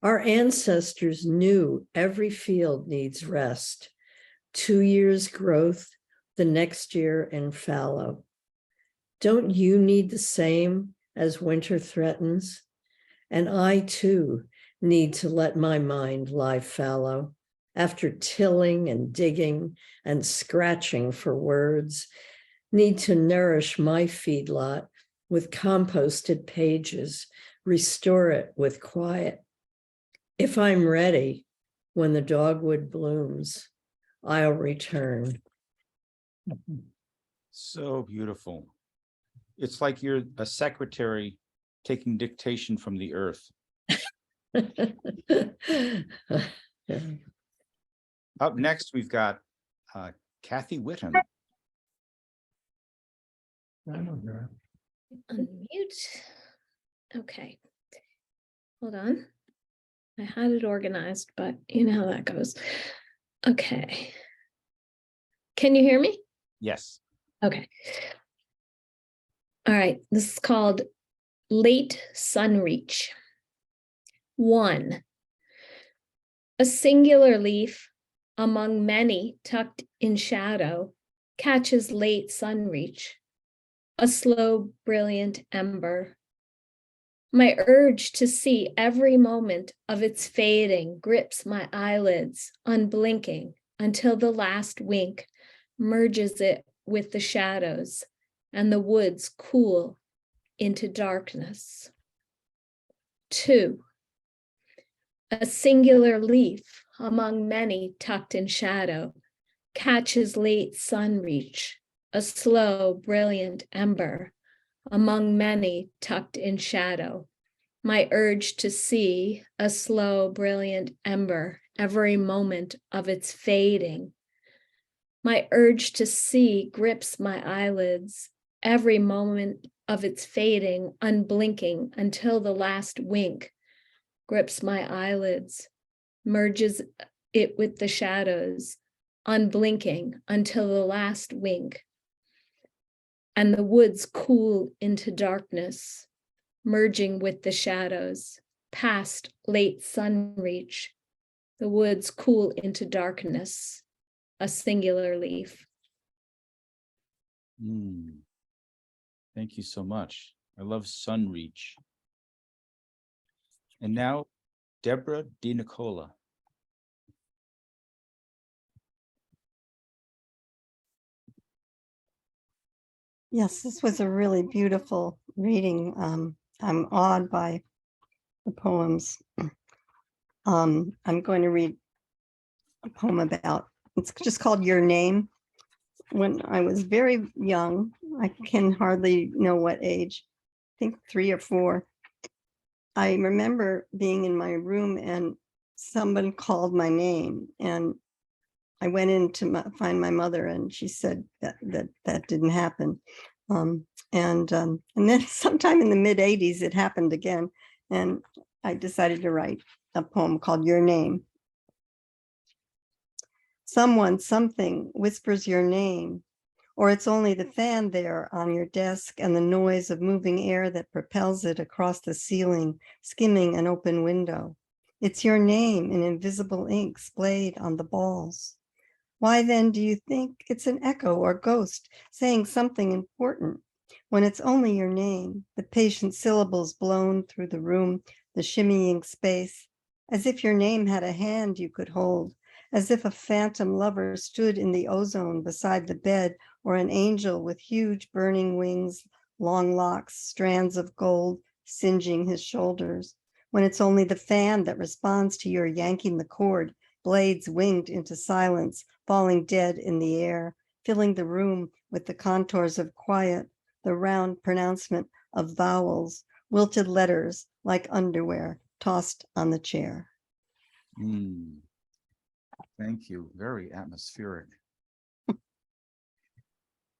Our ancestors knew every field needs rest. 2 years growth, the next year in fallow. Don't you need the same as winter threatens? And I too need to let my mind lie fallow after tilling and digging and scratching for words, need to nourish my feedlot with composted pages, restore it with quiet. If I'm ready, when the dogwood blooms, I'll return. So beautiful. It's like you're a secretary taking dictation from the earth. Up next, we've got Kathy Whitham. Unmute. Okay. Hold on. I had it organized, but you know how that goes. Okay. Can you hear me? Yes. Okay. All right. This is called Late Sunreach. 1. A singular leaf among many tucked in shadow catches late sunreach, a slow, brilliant ember. My urge to see every moment of its fading grips my eyelids, unblinking, until the last wink merges it with the shadows and the woods cool into darkness. 2. A singular leaf among many tucked in shadow catches late sunreach, a slow, brilliant ember among many tucked in shadow. My urge to see a slow, brilliant ember every moment of its fading. My urge to see grips my eyelids every moment of its fading, unblinking until the last wink grips my eyelids, merges it with the shadows, unblinking until the last wink. And the woods cool into darkness, merging with the shadows, past late sunreach. The woods cool into darkness, a singular leaf. Thank you so much. I love Sunreach. And now, Deborah DiNicola. Yes, this was a really beautiful reading. I'm awed by the poems. I'm going to read a poem about, it's just called Your Name. When I was very young, I can hardly know what age, I think 3 or 4. I remember being in my room and someone called my name, and I went in to find my mother, and she said that didn't happen. And then sometime in the mid 80s, it happened again. And I decided to write a poem called Your Name. Someone, something whispers your name, or it's only the fan there on your desk and the noise of moving air that propels it across the ceiling, skimming an open window. It's your name in invisible ink splayed on the balls. Why then do you think it's an echo or ghost saying something important when it's only your name, the patient syllables blown through the room, the shimmying space, as if your name had a hand you could hold, as if a phantom lover stood in the ozone beside the bed, or an angel with huge burning wings, long locks, strands of gold singeing his shoulders, when it's only the fan that responds to your yanking the cord, blades winged into silence, falling dead in the air, filling the room with the contours of quiet, the round pronouncement of vowels, wilted letters like underwear tossed on the chair. Thank you. Very atmospheric.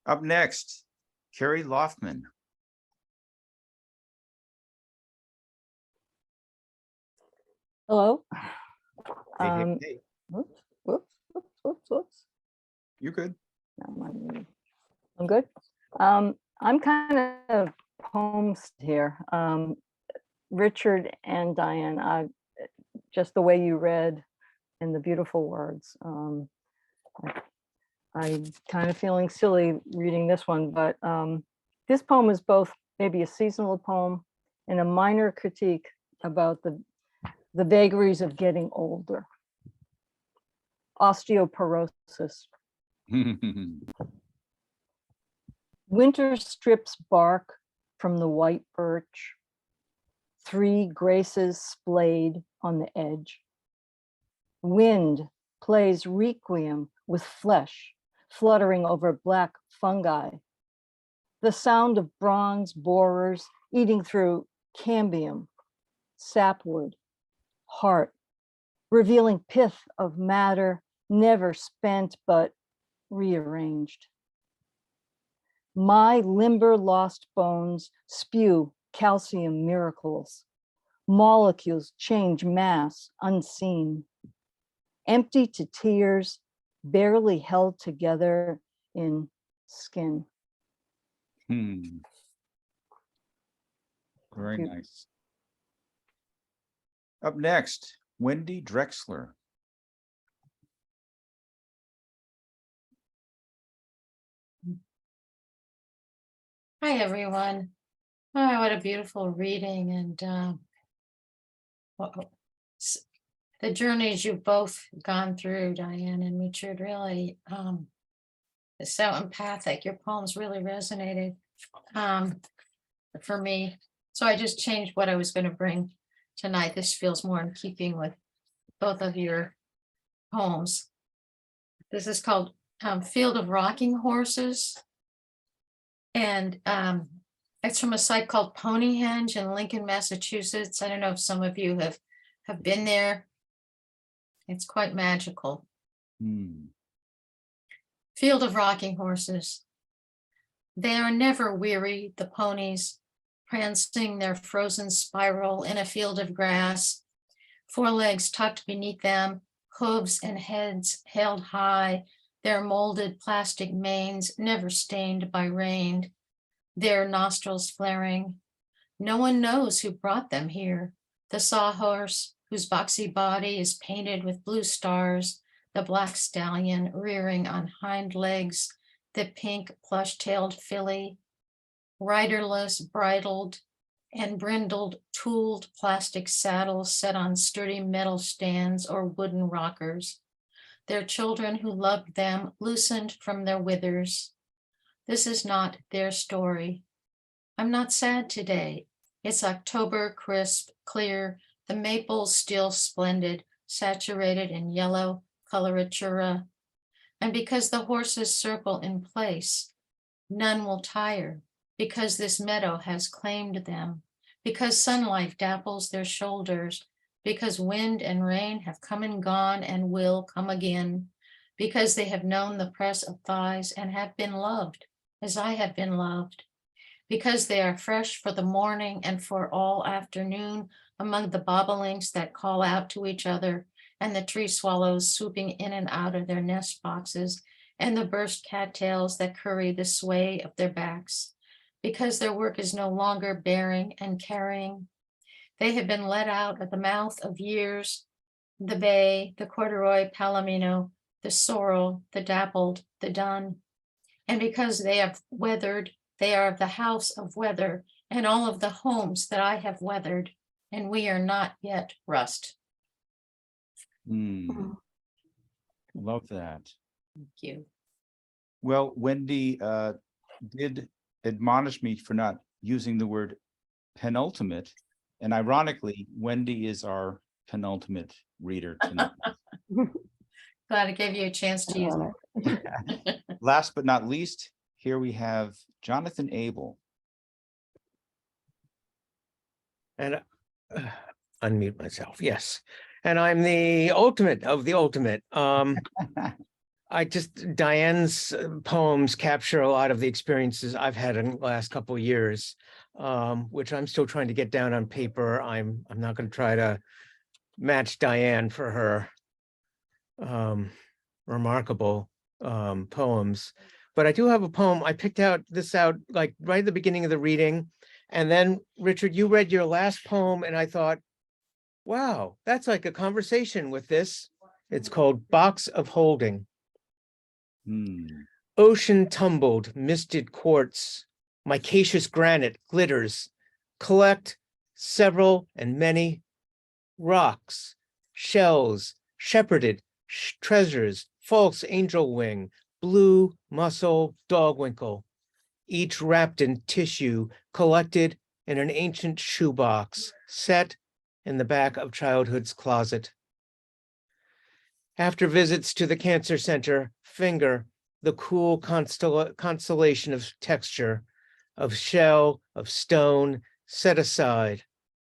Up next, Carrie Loftman. Hello. Hey, hey. Whoops, whoops, whoops, whoops, whoops. You're good. No, I'm good. I'm kind of poems here. Richard and Diane, just the way you read and the beautiful words. I'm kind of feeling silly reading this one, but this poem is both maybe a seasonal poem and a minor critique about the vagaries of getting older. Osteoporosis. Winter strips bark from the white birch. 3 graces splayed on the edge. Wind plays requiem with flesh fluttering over black fungi. The sound of bronze borers eating through cambium, sapwood, heart, revealing pith of matter never spent but rearranged. My limber lost bones spew calcium miracles. Molecules change mass unseen. Empty to tears, barely held together in skin. Very You- nice. Up next, Wendy Drexler. Hi, everyone. Oh, what a beautiful reading, and the journeys you've both gone through, Diane and Richard, really is so empathic. Your poems really resonated for me. So I just changed what I was going to bring tonight. This feels more in keeping with both of your poems. This is called Field of Rocking Horses. And it's from a site called Ponyhenge in Lincoln, Massachusetts. I don't know if some of you have been there. It's quite magical. Field of Rocking Horses. They are never weary, the ponies, prancing their frozen spiral in a field of grass, forelegs tucked beneath them, hooves and heads held high, their molded plastic manes never stained by rain, their nostrils flaring. No one knows who brought them here. The sawhorse, whose boxy body is painted with blue stars, the black stallion rearing on hind legs, the pink plush-tailed filly, riderless, bridled, and brindled, tooled plastic saddles set on sturdy metal stands or wooden rockers. Their children who loved them loosened from their withers. This is not their story. I'm not sad today. It's October, crisp, clear, the maples still splendid, saturated in yellow coloratura. And because the horses circle in place, none will tire, because this meadow has claimed them, because sunlight dapples their shoulders, because wind and rain have come and gone and will come again, because they have known the press of thighs and have been loved as I have been loved, because they are fresh for the morning and for all afternoon among the bobolinks that call out to each other and the tree swallows swooping in and out of their nest boxes and the burst cattails that curry the sway of their backs, because their work is no longer bearing and carrying. They have been let out at the mouth of years, the bay, the corduroy palomino, the sorrel, the dappled, the dun. And because they have weathered, they are of the house of weather and all of the homes that I have weathered, and we are not yet rust. Love that. Thank you. Well, Wendy did admonish me for not using the word penultimate. And ironically, Wendy is our penultimate reader tonight. Glad I gave you a chance to use it. Last but not least, here we have Jonathan Abel. And unmute myself, yes. And I'm the ultimate of the ultimate. Diane's poems capture a lot of the experiences I've had in the last couple of years, which I'm still trying to get down on paper. I'm not going to try to match Diane for her remarkable poems, but I do have a poem. I picked this out like right at the beginning of the reading. And then Richard, you read your last poem and I thought, wow, that's like a conversation with this. It's called Box of Holding. Hmm. Ocean tumbled, misted quartz, micaceous granite glitters, collect several and many rocks, shells, shepherded treasures, false angel wing, blue mussel, dogwinkle, each wrapped in tissue, collected in an ancient shoebox, set in the back of childhood's closet. After visits to the cancer center, finger the cool constellation of texture, of shell, of stone, set aside,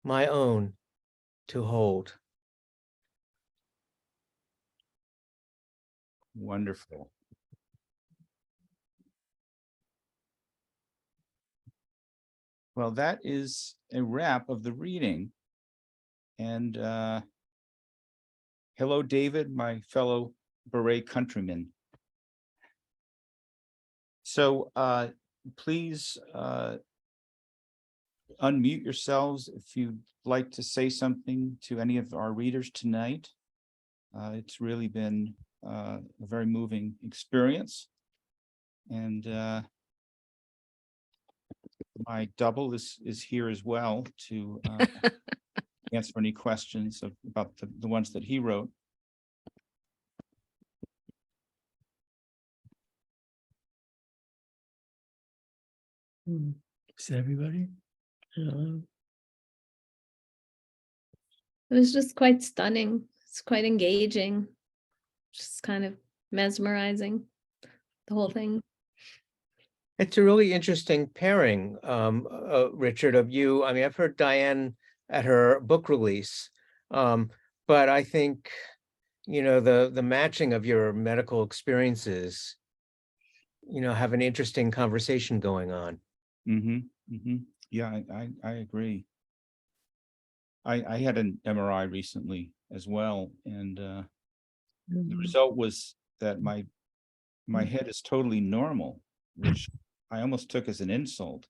my own, to hold. Wonderful. Well, that is a wrap of the reading. And hello, David, my fellow Beret countryman. So please unmute yourselves if you'd like to say something to any of our readers tonight. It's really been a very moving experience. And my double is here as well to answer any questions about the ones that he wrote. Is everybody? It was just quite stunning. It's quite engaging, just kind of mesmerizing, the whole thing. It's a really interesting pairing, Richard, of you. I mean, I've heard Dianne at her book release, but I think, you know, the matching of your medical experiences, you know, have an interesting conversation going on. Mm-hmm, mm-hmm. Yeah, I agree. I had an MRI recently as well, and the result was that my head is totally normal, which I almost took as an insult.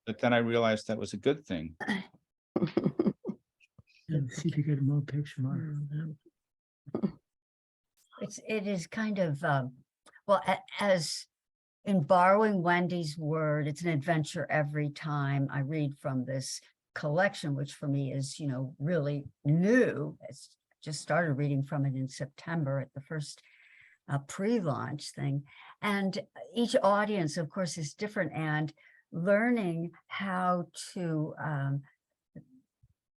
But then I realized that was a good thing. See if you get more picture, Mark. It is kind of, well, as in borrowing Wendy's word, it's an adventure every time I read from this collection, which for me is, you know, really new. It's just started reading from it in September at the first pre-launch thing. And each audience, of course, is different, and learning how to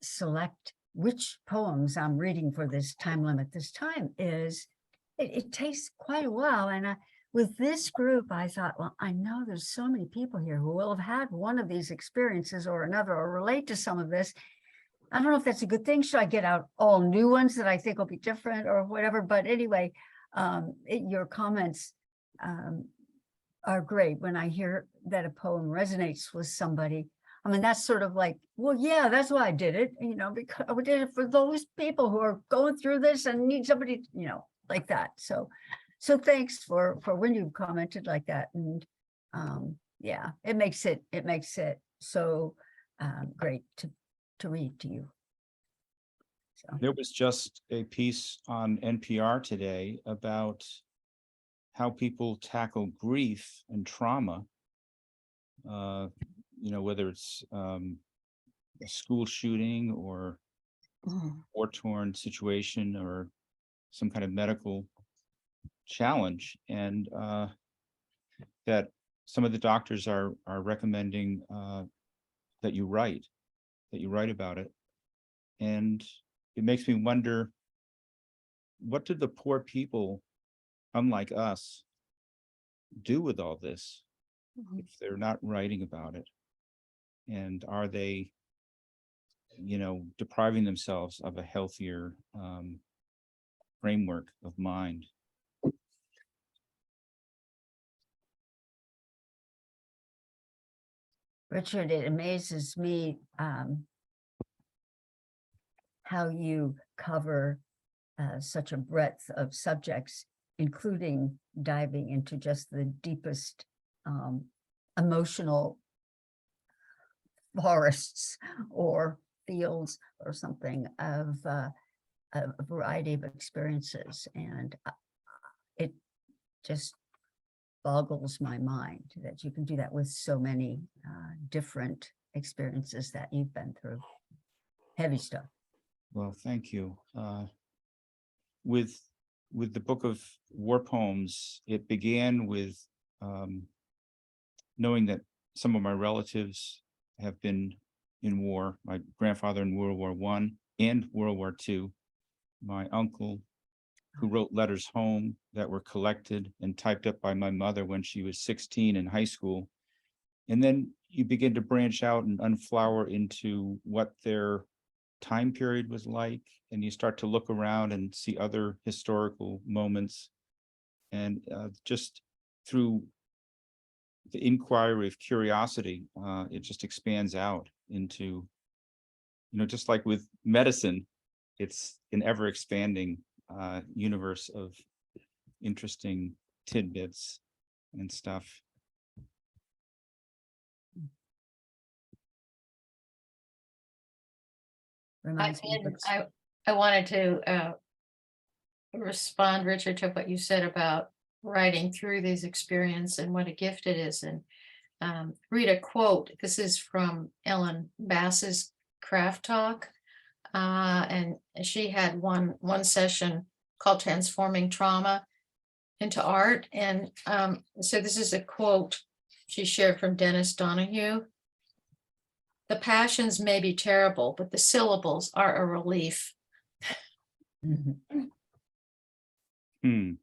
select which poems I'm reading for this time limit this time it takes quite a while. And with this group, I thought, well, I know there's so many people here who will have had one of these experiences or another, or relate to some of this. I don't know if that's a good thing. Should I get out all new ones that I think will be different or whatever? But anyway, your comments are great. When I hear that a poem resonates with somebody, I mean, that's sort of like, well, yeah, that's why I did it, you know, because I did it for those people who are going through this and need somebody, you know, like that. So thanks for when you commented like that. And yeah, it makes it so great to read to you. So There was just a piece on NPR today about how people tackle grief and trauma. You know, whether it's a school shooting or war-torn situation or some kind of medical challenge, and that some of the doctors are recommending that you write about it. And it makes me wonder, what did the poor people, unlike us, do with all this if they're not writing about it? And are they, you know, depriving themselves of a healthier framework of mind? Richard, it amazes me how you cover such a breadth of subjects including diving into just the deepest emotional forests or fields or something of a variety of experiences. And it just boggles my mind that you can do that with so many different experiences that you've been through. Heavy stuff. Well, thank you. With the book of war poems, it began with knowing that some of my relatives have been in war. My grandfather in World War I and World War II. My uncle, who wrote letters home that were collected and typed up by my mother when she was 16 in high school. And then you begin to branch out and unflower into what their time period was like, and you start to look around and see other historical moments. And just through the inquiry of curiosity, it just expands out into, just like with medicine, it's an ever expanding universe of interesting tidbits and stuff. Reminds me of books. I wanted to respond, Richard, to what you said about writing through these experiences and what a gift it is, and read a quote. This is from Ellen Bass's Craft Talk, and she had one session called Transforming Trauma into Art. And so this is a quote she shared from Dennis Donahue. "The passions may be terrible, but the syllables are a relief." Mhm.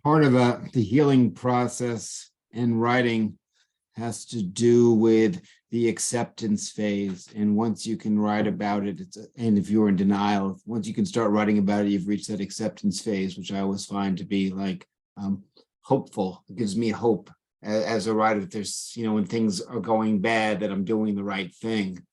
Part of the healing process in writing has to do with the acceptance phase. And once you can write about it, and if you're in denial, once you can start writing about it, you've reached that acceptance phase, which I always find to be like hopeful. It gives me hope as a writer that there's, when things are going bad, that I'm doing the right thing.